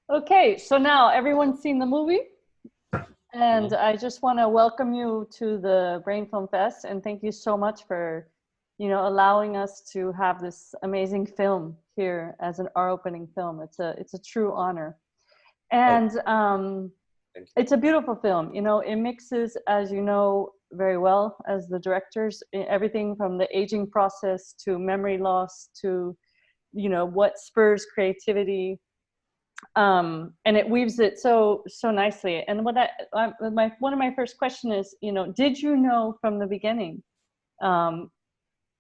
Okay, so now everyone's seen the movie, and Mhm. I just want to welcome you to the Brain Film Fest, and thank you so much for, allowing us to have this amazing film here as our opening film. It's a true honor, Oh, and thank you. it's a beautiful film. It mixes, as you know very well, as the directors, everything from the aging process to memory loss to, what spurs creativity, and it weaves it so nicely. And one of my first question is, did you know from the beginning um,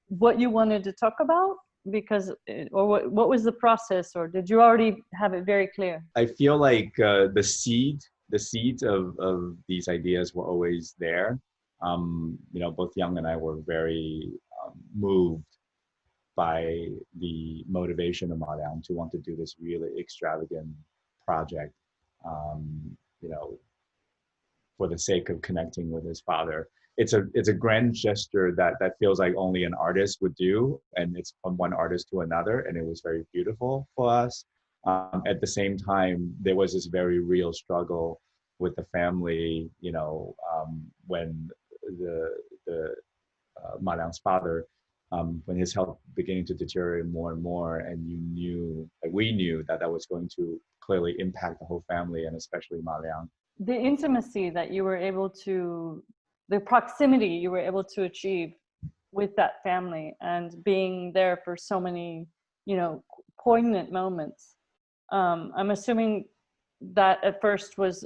what you wanted to talk about? Because or what was the process, or did you already have it very clear? I feel like the seeds of these ideas were always there. Both Young and I were very moved by the motivation of Ma Liang to want to do this really extravagant project. Um, you know, for the sake of connecting with his father. It's a grand gesture that feels like only an artist would do, and it's from one artist to another, and it was very beautiful for us. At the same time, there was this very real struggle with the family. When the Ma Liang's father, when his health beginning to deteriorate more and more, and like we knew that that was going to clearly impact the whole family, and especially Ma Liang. The intimacy that you were able to, the proximity you were able to achieve with that family, and being there for so many, poignant moments. I'm assuming that at first was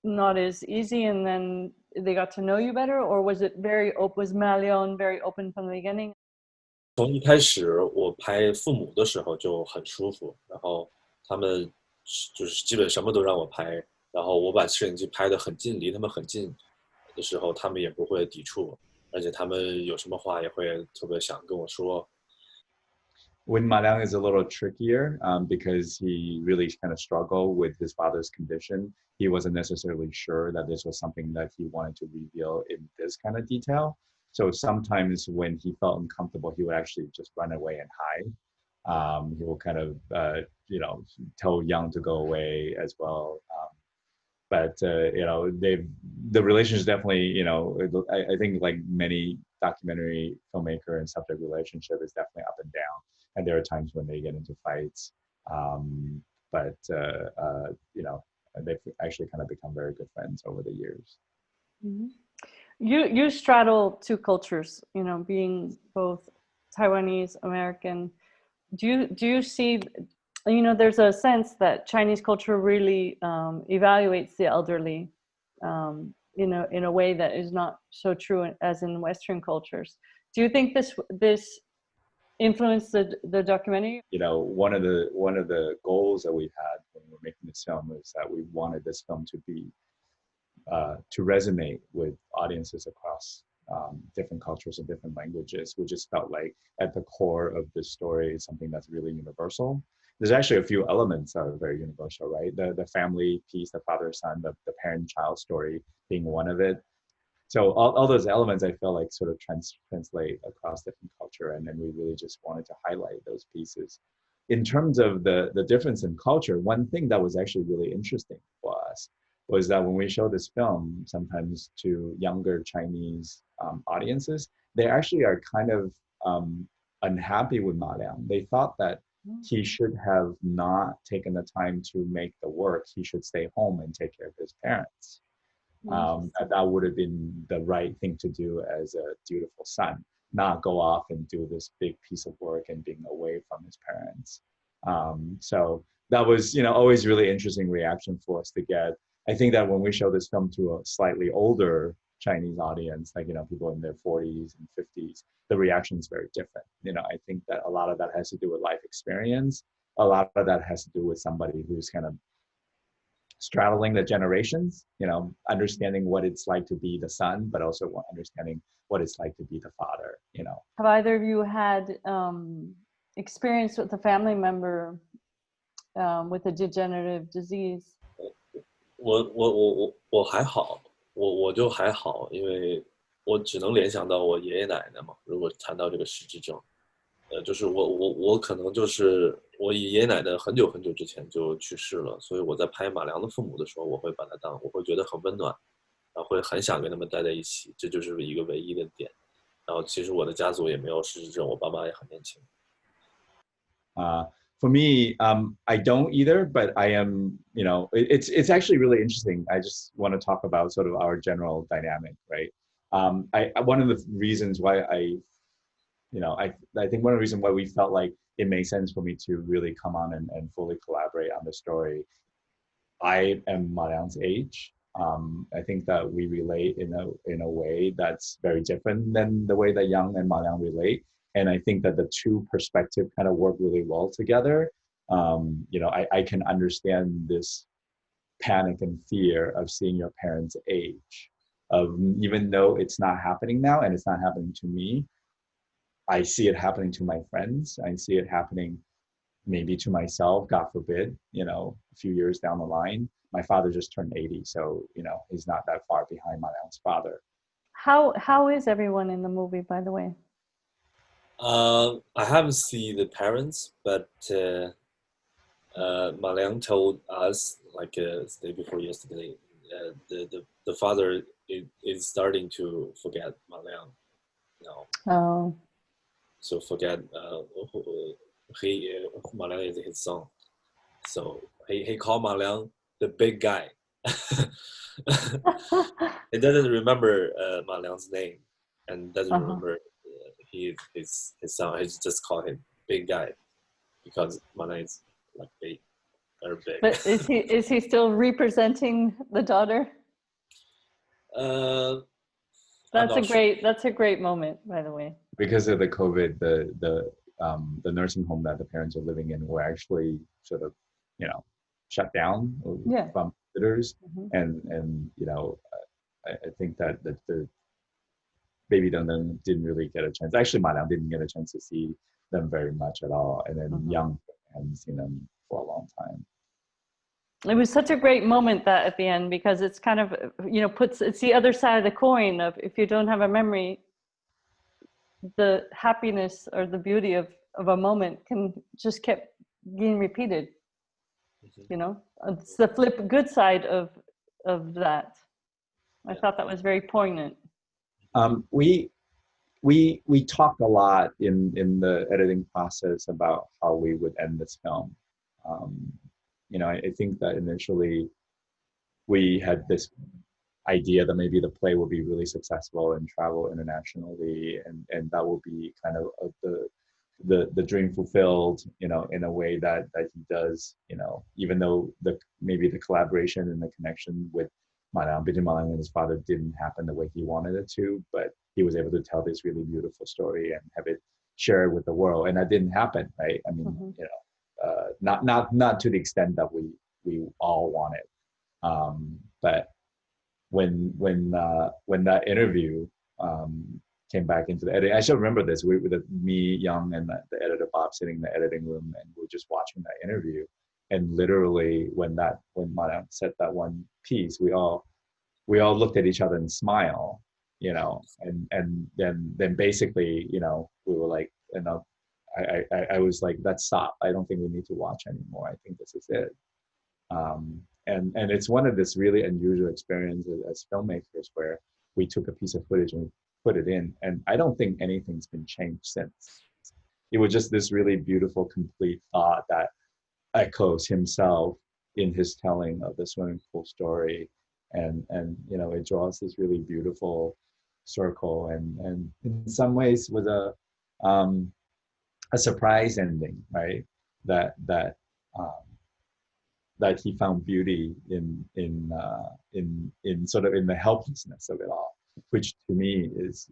not as easy, and then they got to know you better, or was it very open? Was Malion very open from the beginning? 从一开始我拍父母的时候就很舒服，然后他们就是基本什么都让我拍，然后我把摄影机拍得很近，离他们很近的时候，他们也不会抵触，而且他们有什么话也会特别想跟我说。When Malang is a little trickier because he really kind of struggled with his father's condition. He wasn't necessarily sure that this was something that he wanted to reveal in this kind of detail. So sometimes when he felt uncomfortable, he would actually just run away and hide. He will kind of, tell Young to go away as well. But the relationship definitely, I think like many documentary filmmaker and subject relationship is definitely up and down, and there are times when they get into fights, but they've actually kind of become very good friends over the years. Mm-hmm. You straddle two cultures, being both Taiwanese American. Do you see, there's a sense that Chinese culture really evaluates the elderly, in a way that is not so true as in Western cultures. Do you think this influenced the documentary? One of the goals that we had when we were making this film is that we wanted this film to be to resonate with audiences across different cultures and different languages. We just felt like at the core of this story is something that's really universal. There's actually a few elements that are very universal, right? The family piece, the father son, the parent child story being one of it. So all those elements I feel like sort of translate across different culture, and then we really just wanted to highlight those pieces. In terms of the difference in culture, one thing that was actually really interesting for us was that when we show this film, sometimes to younger Chinese audiences, they actually are kind of unhappy with Ma Liang. They thought that he should have not taken the time to make the work. He should stay home and take care of his parents. That would have been the right thing to do as a dutiful son, not go off and do this big piece of work and being away from his parents. So that was, always really interesting reaction for us to get. I think that when we show this film to a slightly older Chinese audience, like, people in their 40s and 50s, the reaction is very different. I think that a lot of that has to do with life experience. A lot of that has to do with somebody who's kind of straddling the generations, understanding what it's like to be the son, but also understanding what it's like to be the father. Have either of you had experience with a family member with a degenerative disease? 我还好，我就还好，因为我只能联想到我爷爷奶奶嘛。如果谈到这个失智症，就是我可能就是我爷爷奶奶很久很久之前就去世了，所以我在拍马良的父母的时候，我会觉得很温暖，然后会很想跟他们待在一起，这就是一个唯一的点。然后其实我的家族也没有失智症，我爸妈也很年轻。For me, I don't either, but I am, it's actually really interesting. I just want to talk about sort of our general dynamic, right? One of the reasons why I think one of the reasons why we felt like it made sense for me to really come on and fully collaborate on the story. I am Marianne's age. I think that we relate in a way that's very different than the way that Young and Marianne relate. And I think that the two perspectives kind of work really well together. I can understand this panic and fear of seeing your parents age. Even though it's not happening now and it's not happening to me, I see it happening to my friends. I see it happening maybe to myself, God forbid, a few years down the line. My father just turned 80, so, he's not that far behind my own father. How is everyone in the movie, by the way? I haven't seen the parents, but Ma Liang told us like the day before yesterday, the father is starting to forget Ma Liang now. Oh. So forget Ma Liang is his son. So he called Ma Liang the big guy. He doesn't remember Ma Liang's name and doesn't remember his son. He just called him big guy because Ma Liang is like big. Big. But is he still representing the daughter? That's a great moment, by the way. Because of the COVID, the nursing home that the parents are living in were actually sort of, shut down from visitors, and I think that the baby Dun didn't really get a chance. Actually, Madame didn't get a chance to see them very much at all, and then Young hadn't seen them for a long time. It was such a great moment that at the end, because it's kind of, it's the other side of the coin of, if you don't have a memory, the happiness or the beauty of a moment can just keep being repeated. It's the good side of that. I thought that was very poignant. We talked a lot in the editing process about how we would end this film. I think that initially we had this idea that maybe the play will be really successful and travel internationally, and that will be kind of the dream fulfilled, in a way that he does, even though maybe the collaboration and the connection with between Malang and his father didn't happen the way he wanted it to, but he was able to tell this really beautiful story and have it shared with the world, and that didn't happen, right? I mean, not to the extent that we all wanted, but when that interview came back into the editing, I still remember this. Me, Young, and the editor Bob sitting in the editing room, and we were just watching that interview. And literally, when Madame said that one piece, we all looked at each other and smile, and then basically, we were like, I was like, let's stop. I don't think we need to watch anymore. I think this is it. And it's one of this really unusual experiences as filmmakers where we took a piece of footage and we put it in, and I don't think anything's been changed since. It was just this really beautiful, complete thought that echoes himself in his telling of the swimming pool story, and it draws this really beautiful circle, and in some ways was a surprise ending, right? That he found beauty in sort of in the helplessness of it all, which to me is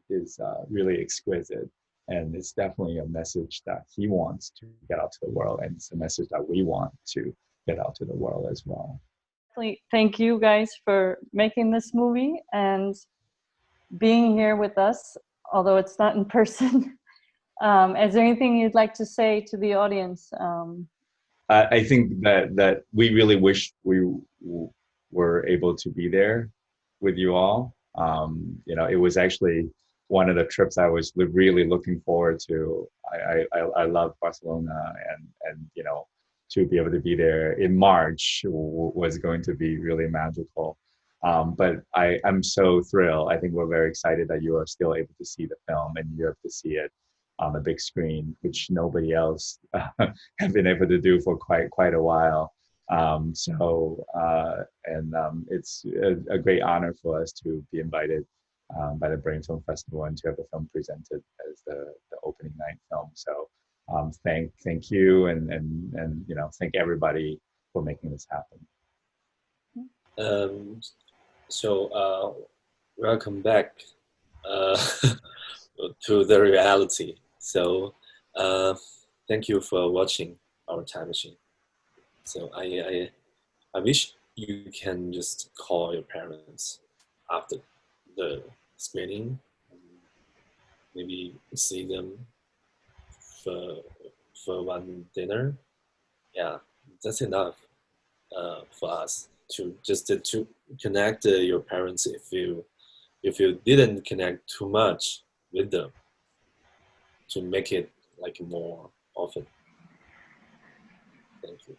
really exquisite, and it's definitely a message that he wants to get out to the world, and it's a message that we want to get out to the world as well. Thank you guys for making this movie and being here with us, although it's not in person. Is there anything you'd like to say to the audience? I think that we really wish we were able to be there with you all. It was actually one of the trips I was really looking forward to. I love Barcelona, and you know, to be able to be there in March was going to be really magical. But I'm so thrilled. I think we're very excited that you are still able to see the film and you're able to see it on the big screen, which nobody else have been able to do for quite a while. It's a great honor for us to be invited by the Brain Film Festival and to have the film presented as the opening night film. So thank you, and you know, thank everybody for making this happen. Welcome back to the reality. So thank you for watching our time machine. So I wish you can just call your parents after the screening, maybe see them for one dinner. Yeah, that's enough for us to just to connect your parents if you didn't connect too much with them, to make it like more often. Thank you.